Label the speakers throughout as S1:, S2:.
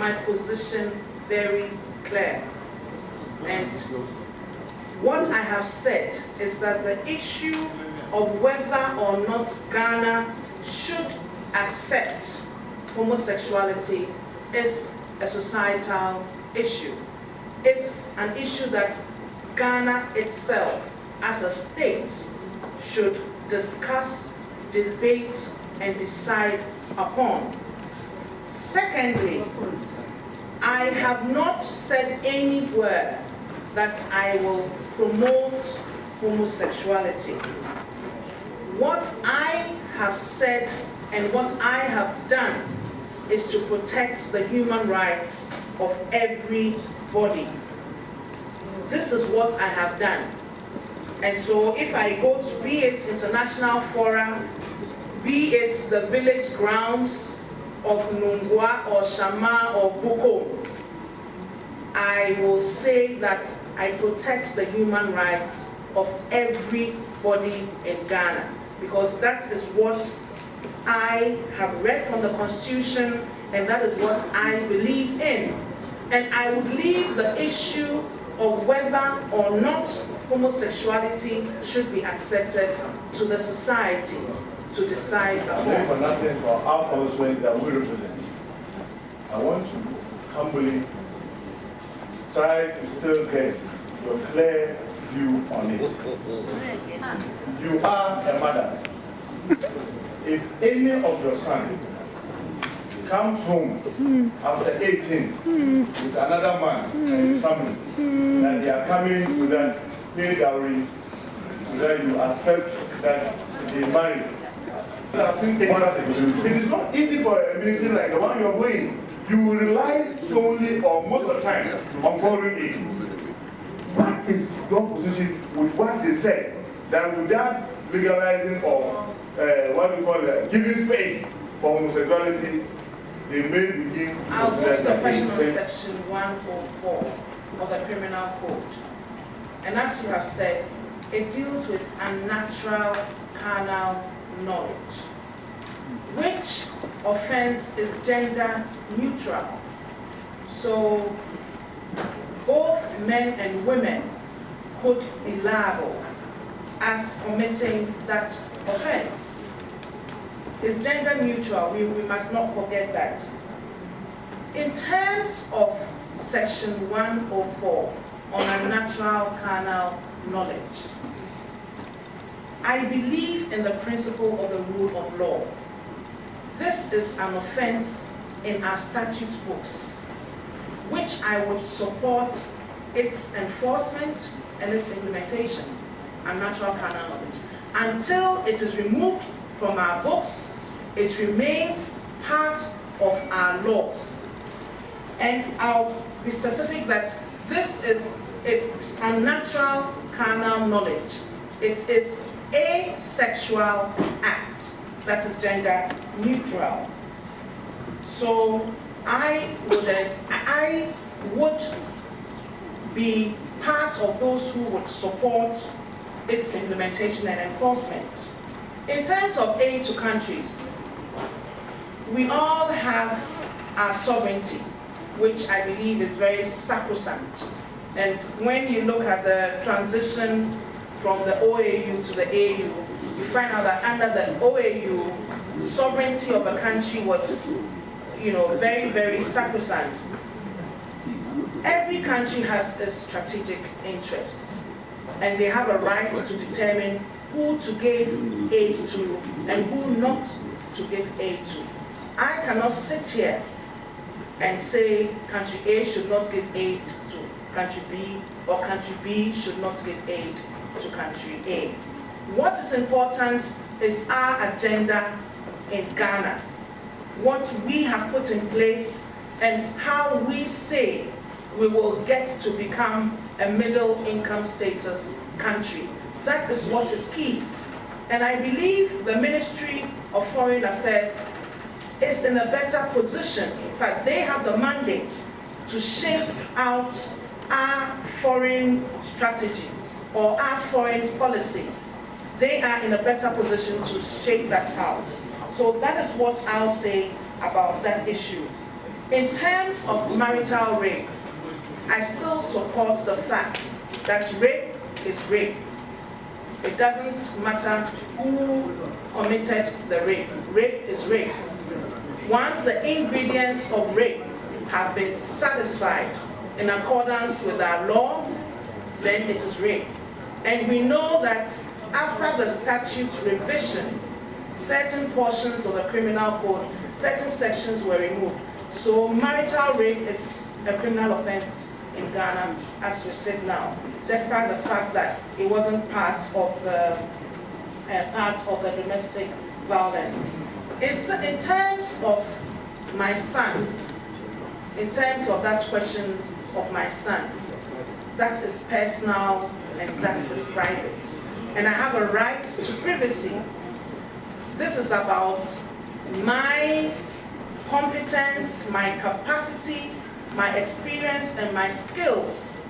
S1: my position very clear. And what I have said is that the issue of whether or not Ghana should accept homosexuality is a societal issue. It's an issue that Ghana itself, as a state, should discuss, debate, and decide upon. Secondly, I have not said anywhere that I will promote homosexuality. What I have said and what I have done is to protect the human rights of everybody. This is what I have done. And so if I go to, be it international fora, be it the village grounds of Nungwa or Shama or Buko, I will say that I protect the human rights of everybody in Ghana, because that is what I have read from the Constitution, and that is what I believe in. And I would leave the issue of whether or not homosexuality should be accepted to the society to decide upon.
S2: For nothing for our constituents that we represent. I want to humbly try to still get your clear view on it. You are a mother. If any of your sons comes home after 18 with another man and his family, that they are coming to that pay dowry, so that you accept that they marry. It is not easy for a ministry like the one you are going. You will rely solely or most of the time on foreign aid. What is your position with what they said that without legalizing or what we call giving space for homosexuality, they may begin to
S1: I'll go to the question on section 104 of the Criminal Code. And as you have said, it deals with unnatural carnal knowledge, which offense is gender neutral. So both men and women could be liable as committing that offense. It's gender neutral, we must not forget that. In terms of section 104 on unnatural carnal knowledge, I believe in the principle of the rule of law. This is an offense in our statute books, which I would support its enforcement and its implementation, unnatural carnal knowledge. Until it is removed from our books, it remains part of our laws. And I'll be specific that this is it's unnatural carnal knowledge. It is a sexual act that is gender neutral. So I would be part of those who would support its implementation and enforcement. In terms of aid to countries, we all have our sovereignty, which I believe is very sacrosanct. And when you look at the transition from the OAU to the AU, you find out that under the OAU, sovereignty of a country was, very, very sacrosanct. Every country has its strategic interests, and they have a right to determine who to give aid to and who not to give aid to. I cannot sit here and say country A should not give aid to country B, or country B should not give aid to country A. What is important is our agenda in Ghana, what we have put in place, and how we say we will get to become a middle income status country. That is what is key. And I believe the Ministry of Foreign Affairs is in a better position. In fact, they have the mandate to shape out our foreign strategy or our foreign policy. They are in a better position to shape that out. So that is what I'll say about that issue. In terms of marital rape, I still support the fact that rape is rape. It doesn't matter who committed the rape. Rape is rape. Once the ingredients of rape have been satisfied in accordance with our law, then it is rape. And we know that after the statute revision, certain portions of the criminal code, certain sections were removed. So marital rape is a criminal offense in Ghana as we sit now, despite the fact that it wasn't part of the domestic violence. In terms of my son, in terms of that question of my son, that is personal and that is private. And I have a right to privacy. This is about my competence, my capacity, my experience, and my skills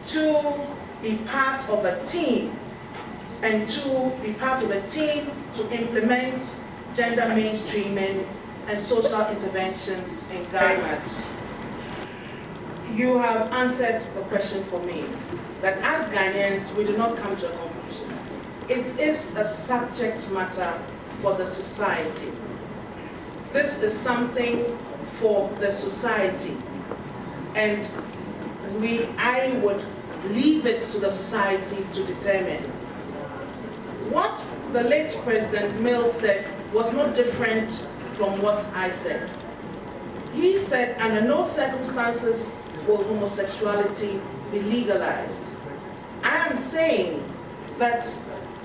S1: to be part of a team and to be part of a team to implement gender mainstreaming and social interventions in Ghana. You have answered the question for me, that as Ghanaians, we do not come to a conclusion. It is a subject matter for the society. This is something for the society, and I would leave it to the society to determine. What the late President Mills said was not different from what I said. He said, under no circumstances will homosexuality be legalized. I am saying that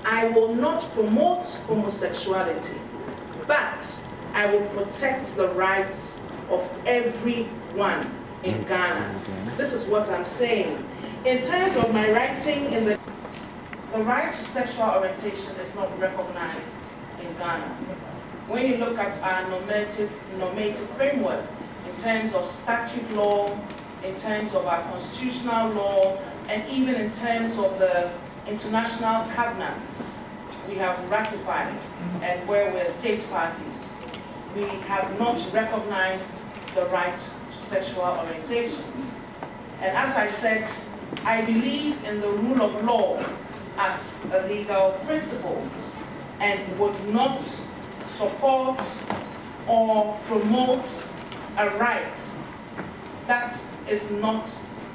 S1: I will not promote homosexuality, but I will protect the rights of everyone in Ghana. This is what I'm saying. In terms of my writing, the right to sexual orientation is not recognized in Ghana. When you look at our normative framework, in terms of statute law, in terms of our constitutional law, and even in terms of the international covenants we have ratified and where we're state parties, we have not recognized the right to sexual orientation. And as I said, I believe in the rule of law as a legal principle and would not support or promote a right that is not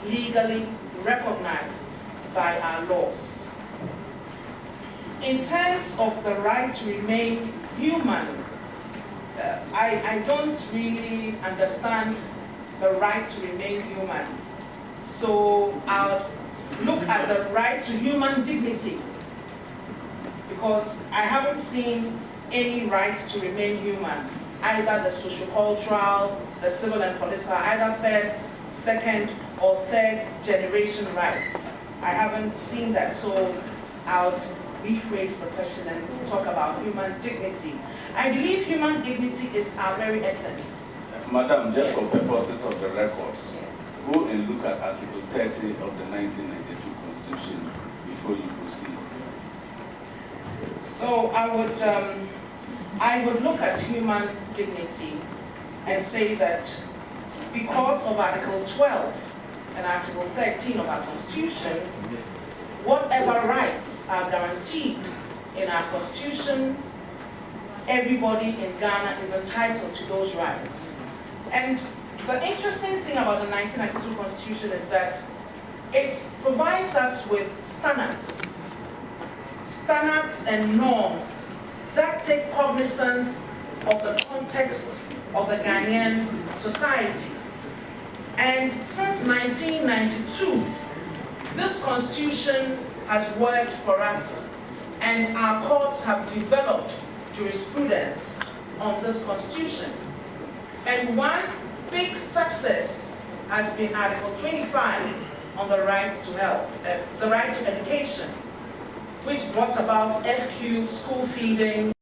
S1: legally recognized by our laws. In terms of the right to remain human, I don't really understand the right to remain human. So I'll look at the right to human dignity, because I haven't seen any right to remain human, either the sociocultural, the civil and political, either first, second, or third generation rights. I haven't seen that, so I'll rephrase the question and talk about human dignity. I believe human dignity is our very essence.
S3: Madam, just for purposes of the record, go and look at Article 30 of the 1992 Constitution before you proceed.
S1: So I would look at human dignity and say that because of Article 12 and Article 13 of our Constitution, whatever rights are guaranteed in our Constitution, everybody in Ghana is entitled to those rights. And the interesting thing about the 1992 Constitution is that it provides us with standards and norms that take cognizance of the context of the Ghanaian society. And since 1992, this Constitution has worked for us, and our courts have developed jurisprudence on this Constitution. And one big success has been Article 25 on the right to health, the right to education, which brought about FQ, school feeding,